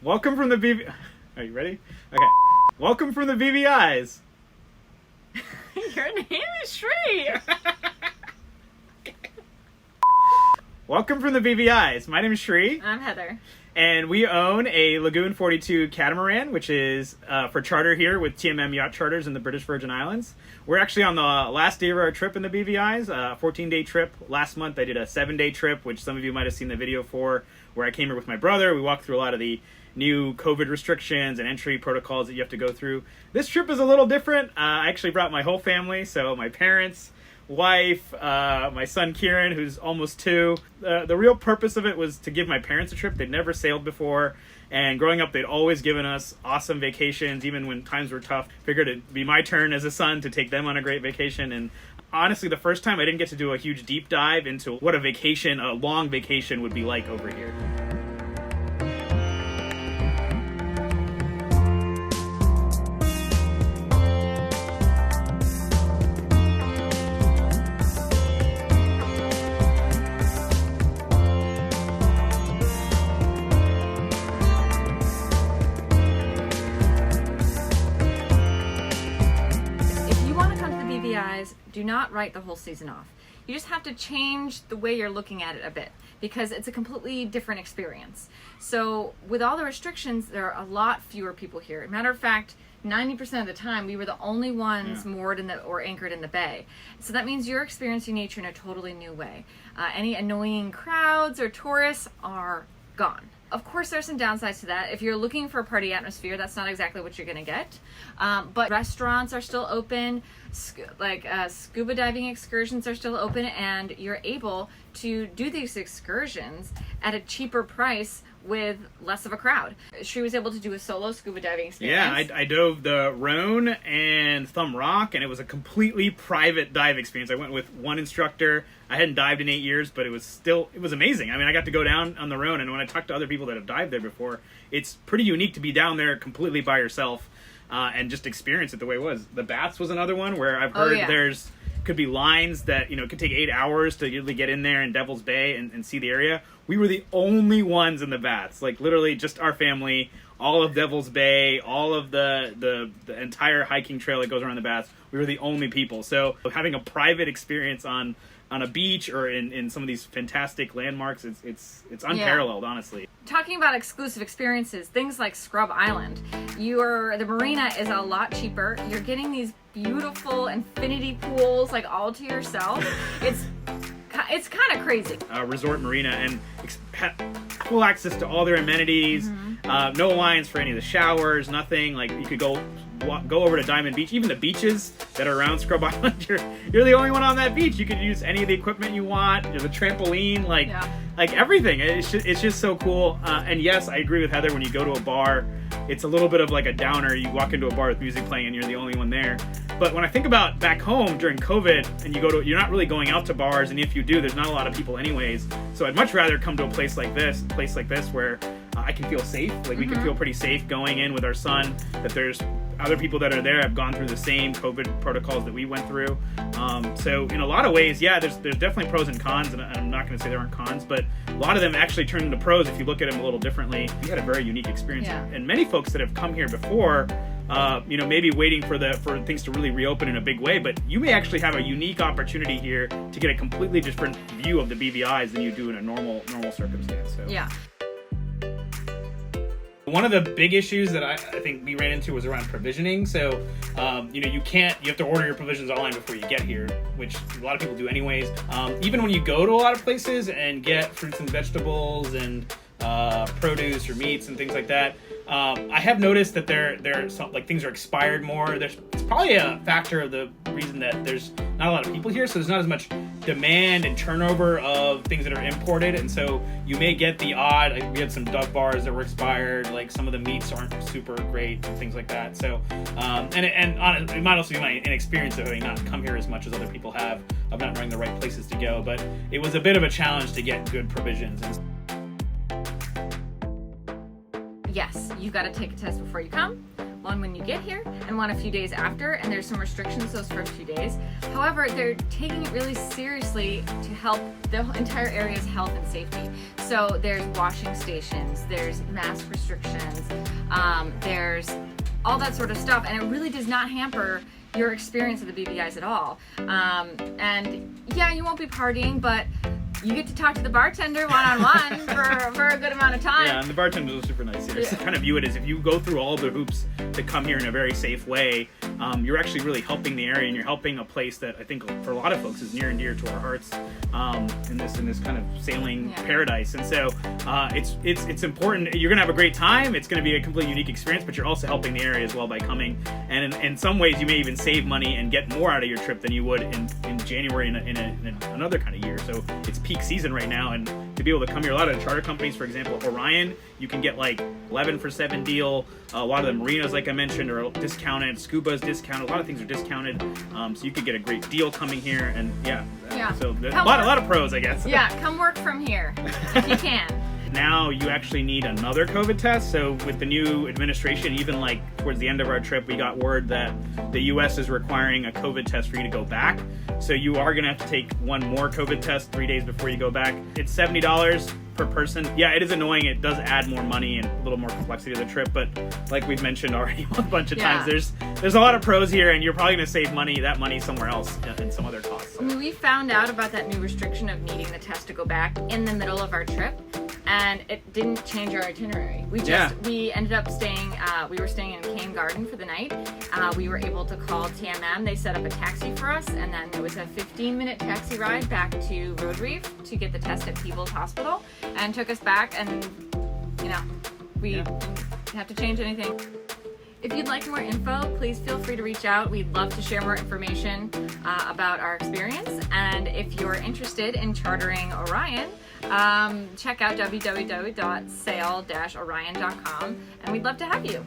Welcome from the BV... Are you ready? Okay. Welcome from the BVIs. Your name is Shri. Welcome from the BVIs. My name is Shri. I'm Heather. And we own a Lagoon 42 catamaran, which is for charter here with TMM Yacht Charters in the British Virgin Islands. We're actually on the last day of our trip in the BVIs, a 14-day trip. Last month I did a 7-day trip, which some of you might have seen the video for, where I came here with my brother. We walked through a lot of the new COVID restrictions and entry protocols that you have to go through. This trip is a little different. I actually brought my whole family, so my parents, wife, my son Kieran, who's almost 2. The real purpose of it was to give my parents a trip. They'd never sailed before, and growing up they'd always given us awesome vacations, even when times were tough. Figured it'd be my turn as a son to take them on a great vacation. And honestly, the first time I didn't get to do a huge deep dive into what a long vacation would be like over here. Do not write the whole season off. You just have to change the way you're looking at it a bit, because it's a completely different experience. So with all the restrictions, there are a lot fewer people here. Matter of fact, 90% of the time we were the only ones moored or anchored in the bay. So that means you're experiencing nature in a totally new way. Any annoying crowds or tourists are gone. Of course, there's some downsides to that. If you're looking for a party atmosphere, that's not exactly what you're going to get. But restaurants are still open, scuba diving excursions are still open, and you're able to do these excursions at a cheaper price with less of a crowd. She was able to do a solo scuba diving experience. Yeah, I dove the Rhone and Thumb Rock, and it was a completely private dive experience. I went with one instructor. I hadn't dived in 8 years, but it was amazing. I mean, I got to go down on the Rhone, and when I talked to other people that have dived there before, it's pretty unique to be down there completely by yourself and just experience it the way it was. The Baths was another one where I've heard could be lines that, it could take 8 hours to usually get in there in Devil's Bay and see the area. We were the only ones in the Baths, like literally just our family, all of Devil's Bay, all of the entire hiking trail that goes around the Baths. We were the only people. So having a private experience on a beach or in some of these fantastic landmarks, it's unparalleled, honestly. Talking about exclusive experiences, things like Scrub Island, the Marina is a lot cheaper. You're getting these beautiful infinity pools like all to yourself. It's kind of crazy. Resort Marina, and full access to all their amenities. No lines for any of the showers, nothing. Like, you could go over to Diamond Beach. Even the beaches that are around Scrub Island, you're the only one on that beach. You could use any of the equipment you want. There's a trampoline, like everything. It's just so cool. And yes, I agree with Heather. When you go to a bar, it's a little bit of like a downer. You walk into a bar with music playing and you're the only one there. But when I think about back home during COVID, and you're not really going out to bars, and if you do, there's not a lot of people anyways. So I'd much rather come to a place like this where I can feel safe. Like, we can feel pretty safe going in with our son, that there's other people that are there have gone through the same COVID protocols that we went through. So in a lot of ways, there's definitely pros and cons, and I'm not going to say there aren't cons, but a lot of them actually turn into pros if you look at them a little differently. We had a very unique experience, and many folks that have come here before, maybe waiting for things to really reopen in a big way, but you may actually have a unique opportunity here to get a completely different view of the BVIs than you do in a normal circumstance. So. Yeah. One of the big issues that I think we ran into was around provisioning. So, you have to order your provisions online before you get here, which a lot of people do anyways. Even when you go to a lot of places and get fruits and vegetables and produce or meats and things like that, I have noticed that things are expired more. It's probably a factor of the reason that there's not a lot of people here, so there's not as much demand and turnover of things that are imported, and so you may get the odd. We had some Dove bars that were expired, like some of the meats aren't super great and things like that. So, it might also be my inexperience of having not come here as much as other people have, of not knowing the right places to go. But it was a bit of a challenge to get good provisions. Yes, you've got to take a test before you come. one when you get here and one a few days after, and there's some restrictions those first few days. However, they're taking it really seriously to help the entire area's health and safety. So there's washing stations, there's mask restrictions, there's all that sort of stuff, and it really does not hamper your experience of the BVIs at all. And yeah, you won't be partying, but you get to talk to the bartender one-on-one for a good amount of time. Yeah, and the bartenders are super nice here. So kind of view it as if you go through all the hoops to come here in a very safe way, you're actually really helping the area, and you're helping a place that I think for a lot of folks is near and dear to our hearts, in this kind of sailing paradise. And so it's important. You're gonna have a great time. It's gonna be a completely unique experience, but you're also helping the area as well by coming. And in some ways, you may even save money and get more out of your trip than you would in January in another kind of year. So it's peak season right now, and to be able to come here, a lot of the charter companies, for example, Orion, you can get like 11 for 7 deal. A lot of the marinas, like I mentioned, are discounted. Scuba is discounted. A lot of things are discounted. So you could get a great deal coming here, and so there's a lot of pros, I guess. Yeah, come work from here if you can. Now you actually need another COVID test. So with the new administration, even like towards the end of our trip, we got word that the US is requiring a COVID test for you to go back. So you are gonna have to take one more COVID test 3 days before you go back. It's $70 per person. Yeah, it is annoying. It does add more money and a little more complexity to the trip, but like we've mentioned already a bunch of times, there's a lot of pros here, and you're probably gonna save that money somewhere else in some other costs. So. I mean, we found out about that new restriction of needing the test to go back in the middle of our trip, and it didn't change our itinerary. We ended up staying, we were staying in Cane Garden for the night. We were able to call TMM. They set up a taxi for us, and then it was a 15-minute taxi ride back to Road Reef to get the test at Peebles Hospital, and took us back, and we didn't have to change anything. If you'd like more info, please feel free to reach out. We'd love to share more information about our experience. And if you're interested in chartering Orion, check out www.sail-orion.com, and we'd love to have you.